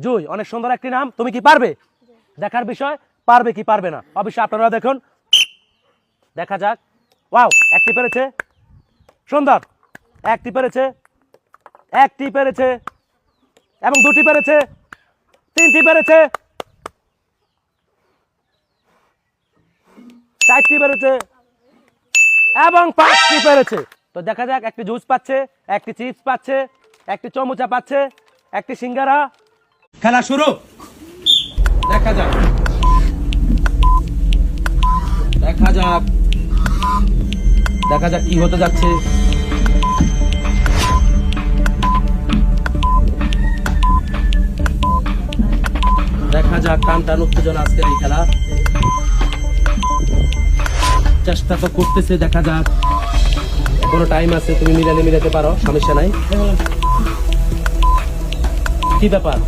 জুই অনেক সুন্দর একটি নাম। তুমি কি পারবে? দেখার বিষয়, পারবে কি পারবে না অবশ্যই আপনারা দেখুন, দেখা যাক। ওয়াও, একটি পেরেছে, সুন্দর, একটি পেরেছে, একটি পেরেছে এবং দুটি পেরেছে, তিনটি পেরেছে, চারটি পেরেছে এবং পাঁচটি পেরেছে। তো দেখা যাক, একটি জুস পাচ্ছে, একটি চিপস পাচ্ছে, একটি চমুচা পাচ্ছে, একটি সিঙ্গারা। খেলা শুরু, দেখা যাক, দেখা যাক, দেখা যাক কি হতে যাচ্ছে। দেখা যাক, টান টান উত্তেজনা আজকের এই খেলা। চেষ্টা তো করতেছে, দেখা যাক, এখনো টাইম আছে, তুমি মিলাতে পারো, সমস্যা নাই। কি ব্যাপার?